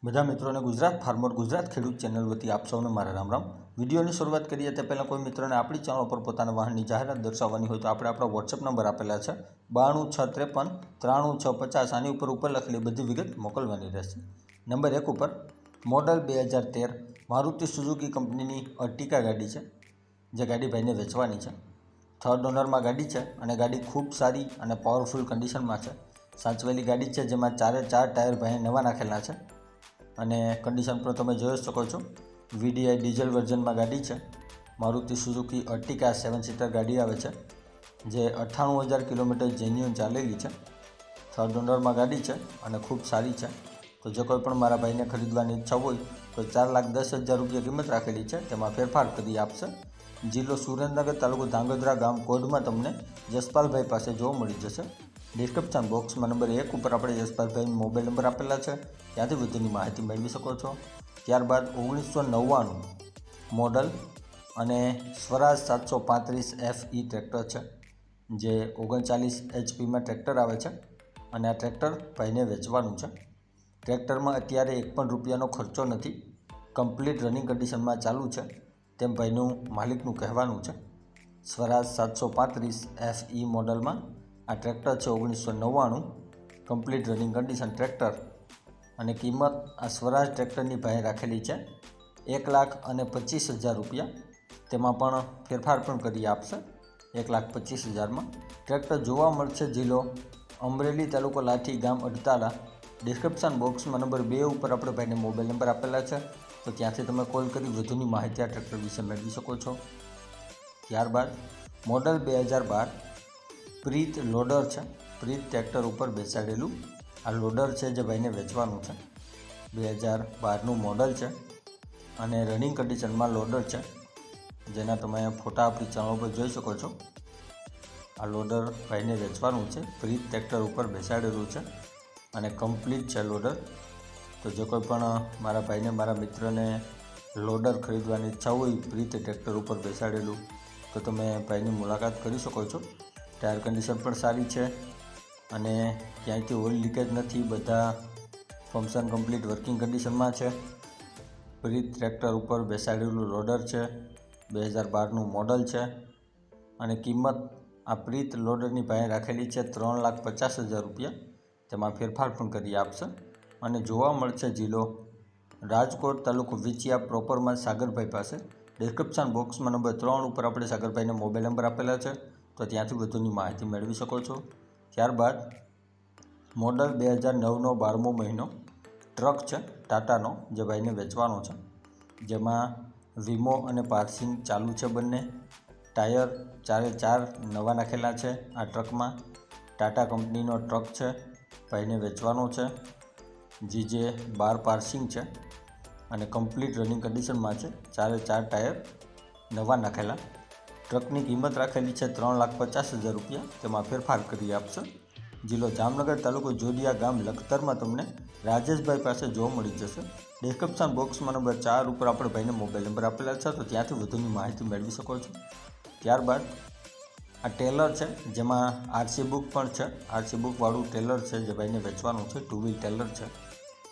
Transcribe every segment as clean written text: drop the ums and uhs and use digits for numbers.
બધા મિત્રોને ગુજરાત ફાર્મર ગુજરાત ખેડૂત ચેનલ વતી આપ સૌને મારા રામ રામ। વિડીયોની શરૂઆત કરીએ તે પહેલાં કોઈ મિત્રોને આપણી ચેનલ પર પોતાના વાહનની જાહેરાત દર્શાવવાની હોય તો આપણે આપણા વોટ્સએપ નંબર આપેલા છે 9263539650। આની ઉપર લખેલી બધી વિગત મોકલવાની રહેશે। નંબર 1 ઉપર મોડલ 2013 મારુતિ સુઝુકી કંપનીની અર્ટિકા ગાડી છે, જે ગાડી ભાઈને વેચવાની છે। થર્ડ ઓનરમાં ગાડી છે અને ગાડી ખૂબ સારી અને પાવરફુલ કન્ડિશનમાં છે। સાચવેલી ગાડી છે, જેમાં 4 ટાયર ભાઈને નવા નાખેલા છે અને કન્ડિશન પણ તમે જોઈ શકો છો। વીડીઆઈ ડીઝલ વર્ઝનમાં ગાડી છે। મારુતિ સુઝુકી અર્ટિકા 7 સીટર ગાડી આવે છે, જે 98,000 કિલોમીટર જેન્યુઅન ચાલેલી છે। થર્ડ ઓનરમાં ગાડી છે અને ખૂબ સારી છે। તો જો કોઈ પણ મારા ભાઈને ખરીદવાની ઈચ્છા હોય તો 4,10,000 રૂપિયા કિંમત રાખેલી છે, તેમાં ફેરફાર કરી આપશે। જિલ્લો સુરેન્દ્રનગર, તાલુકો ધાંગધ્રા, ગામ કોડમાં તમને જસપાલભાઈ પાસે જોવા મળી જશે। ડિસ્ક્રિપ્શન બોક્સમાં નંબર 1 ઉપર આપણે જસપાલભાઈ મોબાઈલ નંબર આપેલા છે, ત્યાંથી વધુની માહિતી મેળવી શકો છો। ત્યારબાદ 1999 મોડલ અને સ્વરાજ 735 FE ટ્રેક્ટર છે, જે 39 HPમાં ટ્રેક્ટર આવે છે અને આ ટ્રેક્ટર ભાઈને વેચવાનું છે। ટ્રેક્ટરમાં અત્યારે એક પણ રૂપિયાનો ખર્ચો નથી, કમ્પ્લીટ રનિંગ કન્ડિશનમાં ચાલુ છે, તેમ ભાઈનું માલિકનું કહેવાનું છે। સ્વરાજ 735 FE મોડલમાં આ ટ્રેક્ટર છે 1999, કમ્પ્લીટ રનિંગ કન્ડિશન ટ્રેક્ટર અને કિંમત આ સ્વરાજ ટ્રેક્ટરની ભાઈ રાખેલી છે 1,25,000 રૂપિયા, તેમાં પણ ફેરફાર પણ કરી આપશે 1,25,000માં। ટ્રેક્ટર જોવા મળશે જિલ્લો અમરેલી, તાલુકો લાઠી, ગામ અડતાલા। ડિસ્ક્રિપ્શન બોક્સમાં નંબર 2 ઉપર આપણે ભાઈને મોબાઈલ નંબર આપેલા છે, તો ત્યાંથી તમે કોલ કરી વધુની માહિતી આ ટ્રેક્ટર વિશે મેળવી શકો છો। ત્યારબાદ મોડલ 2012 પ્રીત લોડર છે, પ્રીત ટ્રેક્ટર ઉપર બેસાડેલું આ લોડર છે, જે ભાઈને વેચવાનું છે। 2012નું મોડલ છે અને રનિંગ કન્ડિશનમાં લોડર છે, જેના તમે ફોટા આપણી ચેનલ પર જોઈ શકો છો। આ લોડર ભાઈને વેચવાનું છે, પ્રીત ટ્રેક્ટર ઉપર બેસાડેલું છે અને કમ્પ્લીટ છે લોડર। તો જો કોઈ પણ મારા ભાઈને, મારા મિત્રને લોડર ખરીદવાની ઈચ્છા હોય પ્રીત ટ્રેક્ટર ઉપર બેસાડેલું, તો તમે ભાઈની મુલાકાત કરી શકો છો। ટાયર કન્ડિશન પણ સારી છે અને ક્યાંયથી ઓઇલ લીકેજ નથી, બધા ફંક્શન કમ્પ્લીટ વર્કિંગ કન્ડિશનમાં છે। પ્રીત ટ્રેક્ટર ઉપર બેસાડેલું લોડર છે, 2012નું મોડલ છે અને કિંમત આ પ્રીત લોડરની ભાઈ રાખેલી છે 3,50,000 રૂપિયા, તેમાં ફેરફાર પણ કરી આપશે અને જોવા મળશે જિલ્લો રાજકોટ, તાલુકો વિંછિયા પ્રોપરમાં સાગરભાઈ પાસે। ડિસ્ક્રિપ્શન બોક્સમાં નંબર 3 ઉપર આપણે સાગરભાઈને મોબાઈલ નંબર આપેલા છે, તો ત્યાંથી વધુની માહિતી મેળવી શકો છો। ત્યારબાદ મોડલ 2009નો 12મો મહિનો ટ્રક છે ટાટાનો, જે ભાઈને વેચવાનો છે, જેમાં વીમો અને પાર્સિંગ ચાલુ છે બંને। ટાયર 4 નવા નાખેલા છે આ ટ્રકમાં। ટાટા કંપનીનો ટ્રક છે, ભાઈને વેચવાનો છે। જીજે 12 પાર્સિંગ છે અને કમ્પ્લીટ રનિંગ કન્ડિશનમાં છે, 4 ટાયર નવા નાખેલા। ટ્રકની કિંમત રાખેલી છે 3,50,000 રૂપિયા, તેમાં ફેરફાર કરી આપશે। જિલ્લો જામનગર, તાલુકો જોડિયા, ગામ લખતરમાં તમને રાજેશભાઈ પાસે જોવા મળી જશે। ડિસ્ક્રિપ્શન બોક્સમાં નંબર 4 ઉપર આપણે ભાઈને મોબાઈલ નંબર આપેલા છે, તો ત્યાંથી વધુની માહિતી મેળવી શકો છો। ત્યારબાદ આ ટેલર છે, જેમાં આરસી બુક પણ છે, આરસી બુકવાળું ટેલર છે, જે ભાઈને વેચવાનું છે। 2 વ્હીલ ટેલર છે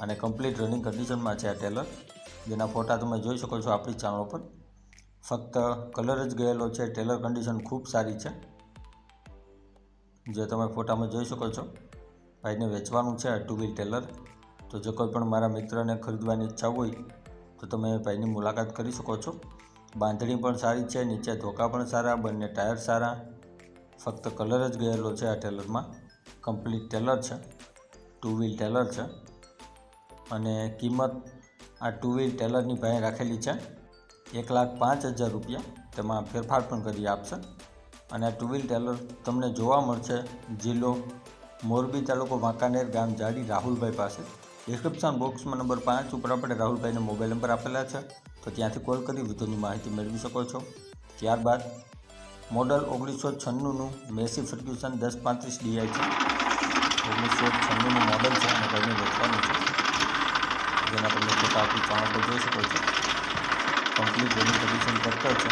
અને કમ્પ્લીટ રનિંગ કન્ડિશનમાં છે આ ટેલર, જેના ફોટા તમે જોઈ શકો છો આપણી ચેનલ પર। ફક્ત કલર જ ગયેલો છે, ટેલર કન્ડિશન ખૂબ સારી છે, જે તમે ફોટામાં જોઈ શકો છો। ભાઈને વેચવાનું છે આ 2 વ્હીલ ટેલર। તો જો કોઈ પણ મારા મિત્રને ખરીદવાની ઈચ્છા હોય તો તમે ભાઈની મુલાકાત કરી શકો છો। બાંધણી પણ સારી છે, નીચે ધોકા પણ સારા, બંને ટાયર સારા, ફક્ત કલર જ ગયેલો છે આ ટેલરમાં। કમ્પ્લીટ ટેલર છે, 2 વ્હીલ ટેલર છે અને કિંમત આ 2 વ્હીલ ટેલરની ભાઈ રાખેલી છે 1,05,000 રૂપિયા, તેમાં ફેરફાર પણ કરી આપશે। અને આ 2 વ્હીલ ટેલર તમને જોવા મળશે જિલ્લો મોરબી, તાલુકો વાંકાનેર, ગામ જાડી, રાહુલભાઈ પાસે। ડિસ્ક્રિપ્શન બોક્સમાં નંબર 5 ઉપર આપણે રાહુલભાઈને મોબાઈલ નંબર આપેલા છે, તો ત્યાંથી કોલ કરી વધુની માહિતી મેળવી શકો છો। ત્યારબાદ મોડલ 1996નું મેસી ફર્ગ્યુસન 1035 DI છે, 1996નું મોડલ છે અને ભાઈને વેચવાનું છે, જેના તમે ફોટા આપણી ચેનલ પર જોઈ શકો છો। કમ્પ્લીટ રનિંગ કન્ડિશન ટ્રેક્ટર છે,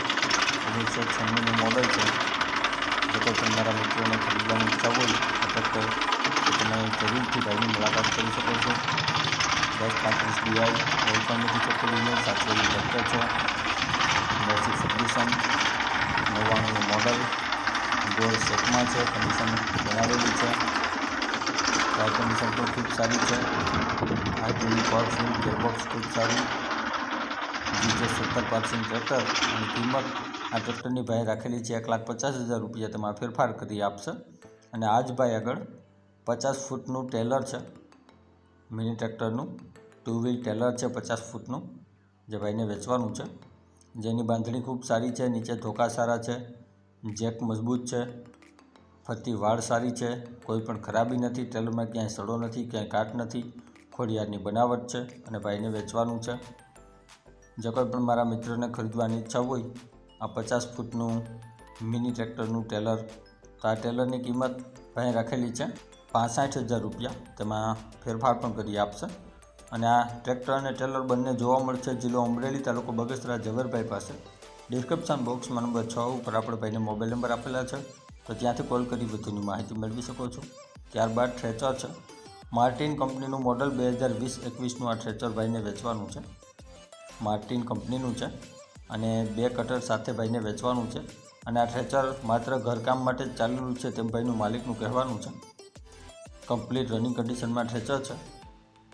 1996નું મોડલ છે। જો કોઈ પણ મારા મિત્રોને ખરીદવાની ઈચ્છા હોય તો ટ્રેક્ટર, તો તમે જરૂરથી ભાઈની મુલાકાત કરી શકો છો। 1035 DI ઓઇલ પણ નથી ચેક કરી લો, સાચવેલું ટ્રેક્ટર છે, બેસિક સબમિશન, 99 મોડલ, ગોળ શેપમાં છે, કન્ડિશન બનાવેલી છે, ટાયર કન્ડિશન પણ ખૂબ સારી છે, હાઇડ્રોલિક પાવર સ્વીંગ, ગેરબોક્સ ખૂબ સારી, GJ 70 પાર્સિંગ ટ્રેક્ટર અને કિંમત આ ટ્રેક્ટરની ભાઈ રાખેલી છે 1,50,000 રૂપિયા. તેમાં ફેરફાર કરી આપશે. અને આ જ ભાઈ આગળ 50 ફૂટનું ટેલર છે, મિની ટ્રેક્ટરનું 2 વ્હીલ ટેલર છે 50 ફૂટનું, જે ભાઈને વેચવાનું છે, જેની બાંધણી ખૂબ સારી છે, નીચે ધોકા સારા છે, જેક મજબૂત છે, ફરતી વાળ સારી છે, કોઈ પણ ખરાબી નથી, ટેલરમાં ક્યાંય સડો નથી, ક્યાંય કાટ નથી, ખોડિયારની બનાવટ છે અને ભાઈને વેચવાનું છે. જો કોઈ પણ મારા મિત્રોને ખરીદવાની ઈચ્છા હોય આ 50 ફૂટનું મિની ટ્રેક્ટરનું ટેલર, તો આ ટેલરની કિંમત ભાઈ રાખેલી છે 65,000 રૂપિયા. તેમાં ફેરફાર પણ કરી આપશે. અને આ ટ્રેક્ટર અને ટેલર બંને જોવા મળશે જિલ્લો અમરેલી, તાલુકો બગસરા, ઝવેરભાઈ પાસે. ડિસ્ક્રિપ્શન બોક્સમાં નંબર 6 ઉપર આપણે ભાઈને મોબાઈલ નંબર આપેલા છે, તો ત્યાંથી કોલ કરી વધુની માહિતી મેળવી શકો છો. ત્યારબાદ ટ્રેચર છે, માર્ટિન કંપનીનું મોડલ 2020-21નું આ ટ્રેચર ભાઈને વેચવાનું છે. માર્ટિન કંપનીનું છે અને 2 કટર સાથે ભાઈને વેચવાનું છે. અને આ ટ્રેચર માત્ર ઘરકામ માટે જ ચાલેલું છે તેમ ભાઈનું માલિકનું કહેવાનું છે. કમ્પ્લીટ રનિંગ કન્ડિશનમાં ટ્રેચર છે,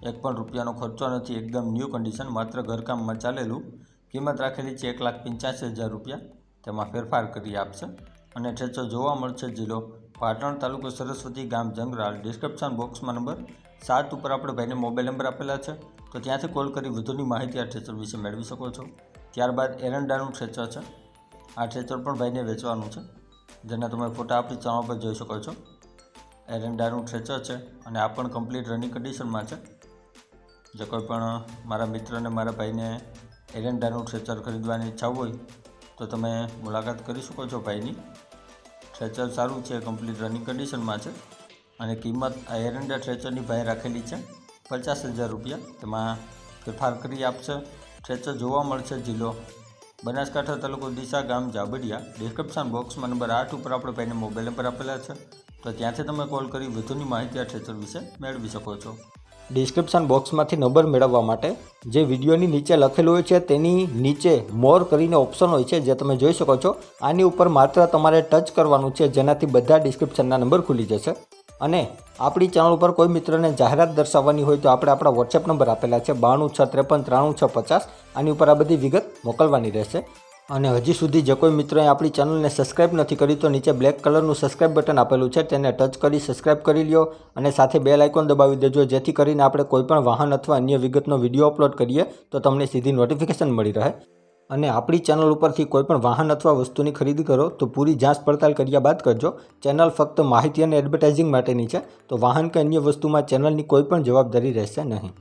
એક પણ રૂપિયાનો ખર્ચો નથી, એકદમ ન્યૂ કન્ડિશન, માત્ર ઘરકામમાં ચાલેલું. કિંમત રાખેલી છે 1,85,000 રૂપિયા. તેમાં ફેરફાર કરી આપશે. અને ટ્રેચર જોવા મળશે જિલ્લો પાટણ, તાલુકો સરસ્વતી, ગામ જંગરાળ. ડિસ્ક્રિપ્શન બોક્સમાં નંબર 7 ઉપર આપણે ભાઈને મોબાઈલ નંબર આપેલા છે, તો ત્યાંથી કોલ કરી વધુની માહિતી આ ટ્રેચર વિશે મેળવી શકો છો. ત્યારબાદ એરંડાનું ટ્રેચર છે, આ ટ્રેચર પણ ભાઈને વેચવાનું છે, જેના તમે ફોટા આપણી ચેનલ પર જોઈ શકો છો. એરંડાનું ટ્રેચર છે અને આ પણ કમ્પ્લીટ રનિંગ કન્ડિશનમાં છે. જો કોઈ પણ મારા મિત્ર અને મારા ભાઈને એરંડાનું ટ્રેચર ખરીદવાની ઈચ્છા હોય તો તમે મુલાકાત કરી શકો છો ભાઈની. ટ્રેચર સારું છે, કમ્પ્લીટ રનિંગ કન્ડિશનમાં છે. અને કિંમત આ એરંડા ટ્રેચરની ભાઈ રાખેલી છે 50,000 રૂપિયા. તેમાં ફેરફાર કરી આપશે. ટ્રેચર જોવા મળશે જિલ્લો બનાસકાંઠા, તાલુકો ડીસા, ગામ જાબડિયા. ડિસ્ક્રિપ્શન બોક્સમાં નંબર 8 ઉપર આપણે ભાઈને મોબાઈલ નંબર આપેલા છે, તો ત્યાંથી તમે કોલ કરી વધુની માહિતી આ ટ્રેચર વિશે મેળવી શકો છો. ડિસ્ક્રિપ્શન બોક્સમાંથી નંબર મેળવવા માટે જે વિડીયોની નીચે લખેલું હોય છે તેની નીચે મોર કરીને ઓપ્શન હોય છે, જે તમે જોઈ શકો છો. આની ઉપર માત્ર તમારે ટચ કરવાનું છે, જેનાથી બધા ડિસ્ક્રિપ્શનના નંબર ખુલી જશે. અને આપણી ચેનલ ઉપર કોઈ મિત્રને જાહેરાત દર્શાવવાની હોય તો આપણે આપણા વોટ્સએપ નંબર આપેલા છે 9263539650. આની ઉપર આ બધી વિગત મોકલવાની રહેશે. અને હજી સુધી જે કોઈ મિત્રોએ આપણી ચેનલને સબસ્ક્રાઇબ નથી કરી તો નીચે બ્લેક કલરનું સબસ્ક્રાઇબ બટન આપેલું છે, તેને ટચ કરી સબસ્ક્રાઇબ કરી લ્યો. અને સાથે બેલ આઇકોન દબાવી દેજો, જેથી કરીને આપણે કોઈપણ વાહન અથવા અન્ય વિગતનો વિડીયો અપલોડ કરીએ તો તમને સીધી નોટિફિકેશન મળી રહે. અને આપણી ચેનલ ઉપરથી કોઈપણ વાહન અથવા વસ્તુની ખરીદી કરો તો પૂરી જાંચ પડતાલ કર્યા બાદ કરજો. ચેનલ ફક્ત માહિતી અને એડવર્ટાઇઝિંગ માટેની છે, તો વાહન કે અન્ય વસ્તુમાં ચેનલની કોઈ પણ જવાબદારી રહેશે નહીં.